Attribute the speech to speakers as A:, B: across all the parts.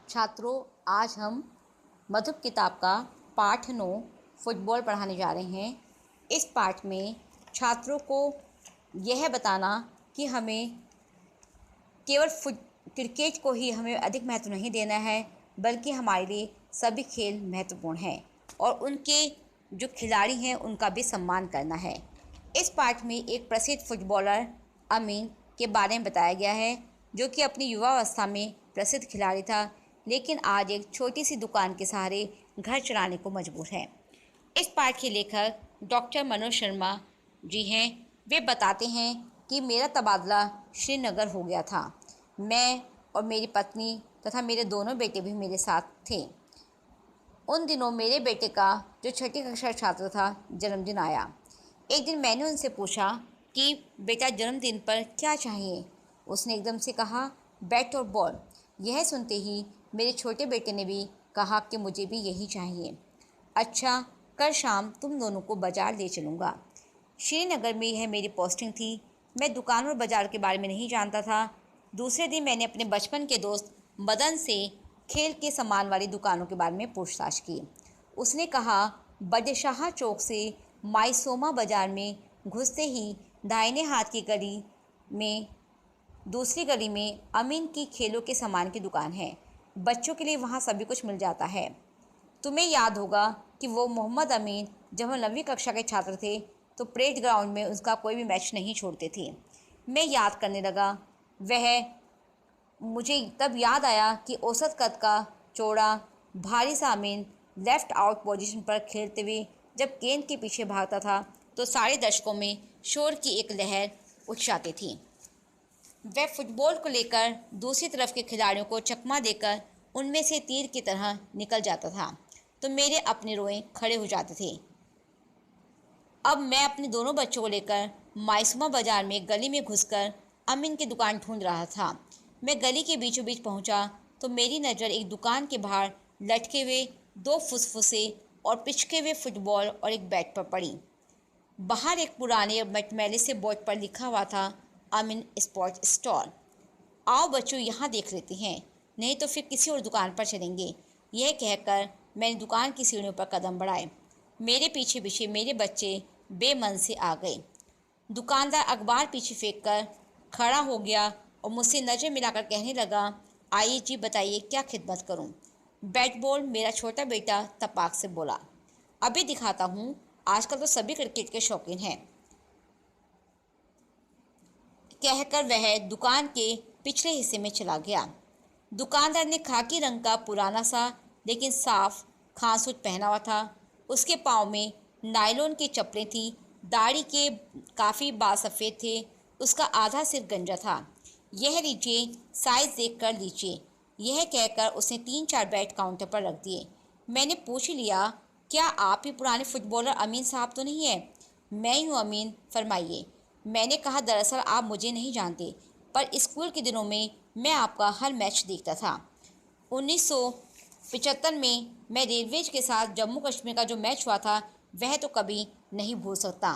A: छात्रों, आज हम मधुप किताब का पाठ 9 फुटबॉल पढ़ाने जा रहे हैं। इस पाठ में छात्रों को यह बताना कि हमें केवल क्रिकेट को ही हमें अधिक महत्व नहीं देना है, बल्कि हमारे लिए सभी खेल महत्वपूर्ण हैं और उनके जो खिलाड़ी हैं उनका भी सम्मान करना है। इस पाठ में एक प्रसिद्ध फुटबॉलर अमीन के बारे में बताया गया है, जो कि अपनी युवावस्था में प्रसिद्ध खिलाड़ी था, लेकिन आज एक छोटी सी दुकान के सहारे घर चलाने को मजबूर है। इस पाठ के लेखक डॉक्टर मनोज शर्मा जी हैं। वे बताते हैं कि मेरा तबादला श्रीनगर हो गया था। मैं और मेरी पत्नी तथा मेरे दोनों बेटे भी मेरे साथ थे। उन दिनों मेरे बेटे का, जो छठी कक्षा छात्र था, जन्मदिन आया। एक दिन मैंने उनसे पूछा कि बेटा, जन्मदिन पर क्या चाहिए? उसने एकदम से कहा, बैट और बॉल। यह सुनते ही मेरे छोटे बेटे ने भी कहा कि मुझे भी यही चाहिए। अच्छा, कल शाम तुम दोनों को बाज़ार ले चलूँगा। श्रीनगर में यह मेरी पोस्टिंग थी। मैं दुकान और बाज़ार के बारे में नहीं जानता था। दूसरे दिन मैंने अपने बचपन के दोस्त मदन से खेल के सामान वाली दुकानों के बारे में पूछताछ की। उसने कहा, बडशाह चौक से माइसोमा बाज़ार में घुसते ही दाहिने हाथ की गली में, दूसरी गली में अमीन की खेलों के सामान की दुकान है। बच्चों के लिए वहाँ सभी कुछ मिल जाता है। तुम्हें याद होगा कि वो मोहम्मद अमीन, जब हम 9वीं कक्षा के छात्र थे तो परेड ग्राउंड में उसका कोई भी मैच नहीं छोड़ते थे। मैं याद करने लगा। मुझे तब याद आया कि औसत कद का चौड़ा भारी सा अमीन लेफ़्ट आउट पोजीशन पर खेलते हुए जब गेंद के पीछे भागता था तो सारे दर्शकों में शोर की एक लहर उठ जाती थी। वह फुटबॉल को लेकर दूसरी तरफ के खिलाड़ियों को चकमा देकर उनमें से तीर की तरह निकल जाता था तो मेरे अपने रोए खड़े हो जाते थे। अब मैं अपने दोनों बच्चों को लेकर माइसुमा बाज़ार में गली में घुसकर अमीन की दुकान ढूंढ रहा था। मैं गली के बीचों बीच पहुंचा तो मेरी नज़र एक दुकान के बाहर लटके हुए 2 फुसफुसे और पिचके हुए फुटबॉल और एक बैट पर पड़ी। बाहर एक पुराने मटमैले से बोर्ड पर लिखा हुआ था, अमीन स्पोर्ट्स स्टॉल। आओ बच्चों, यहाँ देख लेते हैं, नहीं तो फिर किसी और दुकान पर चलेंगे। यह कहकर मैंने दुकान की सीढ़ियों पर कदम बढ़ाए। मेरे पीछे पीछे मेरे बच्चे बेमन से आ गए। दुकानदार अखबार पीछे फेंक कर खड़ा हो गया और मुझसे नज़र मिलाकर कहने लगा, आइए जी, बताइए क्या खिदमत करूं? बैट बॉल, मेरा छोटा बेटा तपाक से बोला। अभी दिखाता हूं, आजकल तो सभी क्रिकेट के शौकीन हैं, कहकर वह दुकान के पिछले हिस्से में चला गया। दुकानदार ने खाकी रंग का पुराना सा लेकिन साफ खास सूट पहना हुआ था। उसके पाँव में नायलॉन की चप्पलें थी। दाढ़ी के काफ़ी बाल सफ़ेद थे। उसका आधा सिर गंजा था। यह लीजिए, साइज़ देख कर लीजिए, यह कहकर उसने 3-4 बैट काउंटर पर रख दिए। मैंने पूछ लिया, क्या आप ही पुराने फुटबॉलर अमीन साहब तो नहीं है? मैं ही हूँ अमीन, फरमाइए। मैंने कहा, दरअसल आप मुझे नहीं जानते, पर स्कूल के दिनों में मैं आपका हर मैच देखता था। 1975 में मैं रेलवेज के साथ जम्मू कश्मीर का जो मैच हुआ था वह तो कभी नहीं भूल सकता।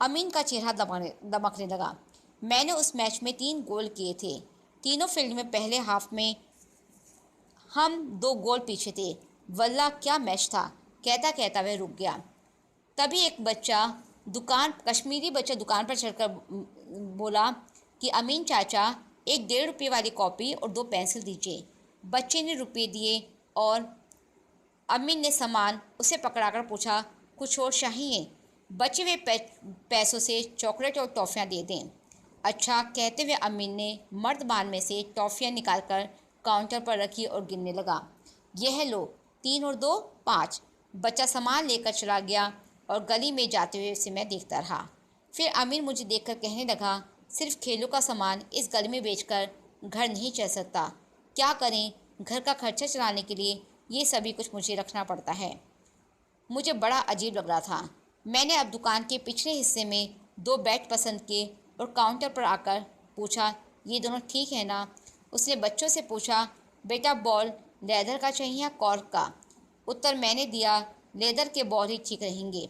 A: अमीन का चेहरा दमकने लगा। मैंने उस मैच में 3 गोल किए थे। तीनों फील्ड में पहले हाफ में हम 2 गोल पीछे थे। वल्लाह क्या मैच था, कहता कहता वह रुक गया। तभी एक कश्मीरी बच्चा दुकान पर चढ़कर बोला कि अमीन चाचा, एक 1.5 रुपये वाली कॉपी और 2 पेंसिल दीजिए। बच्चे ने रुपये दिए और अमीन ने सामान उसे पकड़ाकर पूछा, कुछ और चाहिए? बचे हुए पैसों से चॉकलेट और टॉफ़ियाँ दे दें। अच्छा, कहते हुए अमीन ने मर्दबान में से टॉफ़ियाँ निकालकर काउंटर पर रखी और गिनने लगा। यह लो, 3 और 2 5। बच्चा सामान लेकर चला गया और गली में जाते हुए उसे मैं देखता रहा। फिर अमीन मुझे देखकर कहने लगा, सिर्फ खेलों का सामान इस गली में बेचकर घर नहीं चल सकता। क्या करें, घर का खर्चा चलाने के लिए ये सभी कुछ मुझे रखना पड़ता है। मुझे बड़ा अजीब लग रहा था। मैंने अब दुकान के पिछले हिस्से में 2 बैट पसंद किए और काउंटर पर आकर पूछा, ये दोनों ठीक है ना? उसने बच्चों से पूछा, बेटा बॉल लेदर का चाहिए या कॉर्क का? उत्तर मैंने दिया, लेदर के बॉल ही ठीक रहेंगे।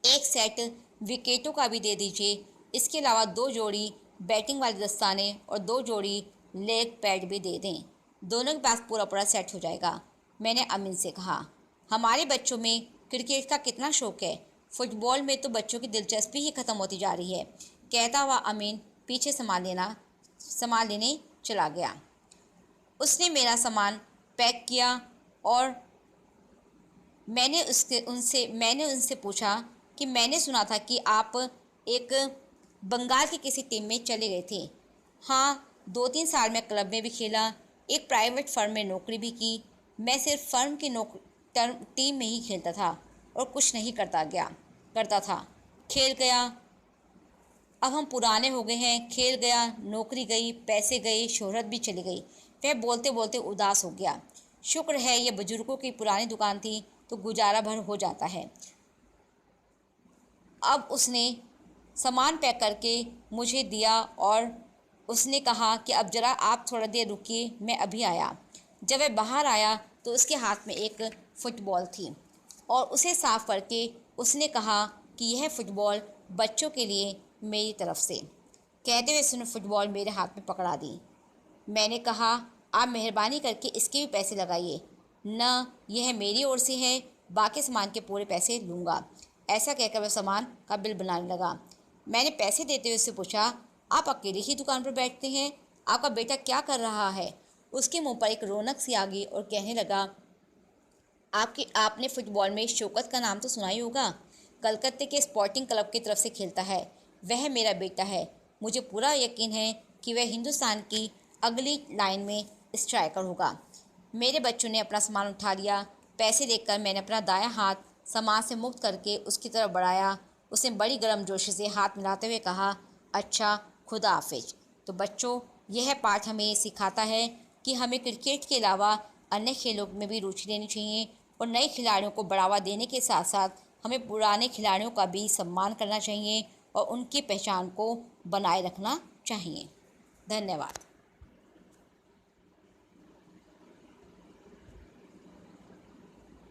A: एक सेट विकेटों का भी दे दीजिए। इसके अलावा 2 जोड़ी बैटिंग वाले दस्ताने और 2 जोड़ी लेग पैड भी दे दें। दोनों के पास पूरा पूरा सेट हो जाएगा। मैंने अमीन से कहा, हमारे बच्चों में क्रिकेट का कितना शौक़ है, फुटबॉल में तो बच्चों की दिलचस्पी ही ख़त्म होती जा रही है। कहता हुआ अमीन पीछे सामान लेने चला गया। उसने मेरा सामान पैक किया और मैंने उनसे पूछा कि मैंने सुना था कि आप एक बंगाल की किसी टीम में चले गए थे। हाँ, 2-3 साल में क्लब में भी खेला, एक प्राइवेट फर्म में नौकरी भी की। मैं सिर्फ फर्म की टीम में ही खेलता था और कुछ नहीं करता था। खेल गया, अब हम पुराने हो गए हैं। खेल गया, नौकरी गई, पैसे गए, शोहरत भी चली गई। वह बोलते बोलते उदास हो गया। शुक्र है ये बुजुर्गों की पुरानी दुकान थी तो गुजारा भर हो जाता है। अब उसने सामान पैक करके मुझे दिया और उसने कहा कि अब ज़रा आप थोड़ा देर रुकिए, मैं अभी आया। जब वह बाहर आया तो उसके हाथ में एक फ़ुटबॉल थी और उसे साफ़ करके उसने कहा कि यह फ़ुटबॉल बच्चों के लिए मेरी तरफ़ से। कहते हुए उसने फ़ुटबॉल मेरे हाथ में पकड़ा दी। मैंने कहा, आप मेहरबानी करके इसके भी पैसे लगाइए, न यह मेरी ओर से है, बाकी सामान के पूरे पैसे लूँगा। ऐसा कहकर वह सामान का बिल बनाने लगा। मैंने पैसे देते हुए उससे पूछा, आप अकेले ही दुकान पर बैठते हैं, आपका बेटा क्या कर रहा है? उसके मुंह पर एक रौनक सी आ गई और कहने लगा, आपने फ़ुटबॉल में शौकत का नाम तो सुना ही होगा, कलकत्ते के स्पोर्टिंग क्लब की तरफ से खेलता है। वह मेरा बेटा है। मुझे पूरा यकीन है कि वह हिंदुस्तान की अगली लाइन में स्ट्राइकर होगा। मेरे बच्चों ने अपना सामान उठा लिया। पैसे देखकर मैंने अपना दायां हाथ सामान से मुक्त करके उसकी तरफ बढ़ाया। उसने बड़ी गर्मजोशी से हाथ मिलाते हुए कहा, अच्छा, खुदा हाफिज। तो बच्चों, यह पाठ हमें सिखाता है कि हमें क्रिकेट के अलावा अन्य खेलों में भी रुचि लेनी चाहिए और नए खिलाड़ियों को बढ़ावा देने के साथ साथ हमें पुराने खिलाड़ियों का भी सम्मान करना चाहिए और उनकी पहचान को बनाए रखना चाहिए। धन्यवाद।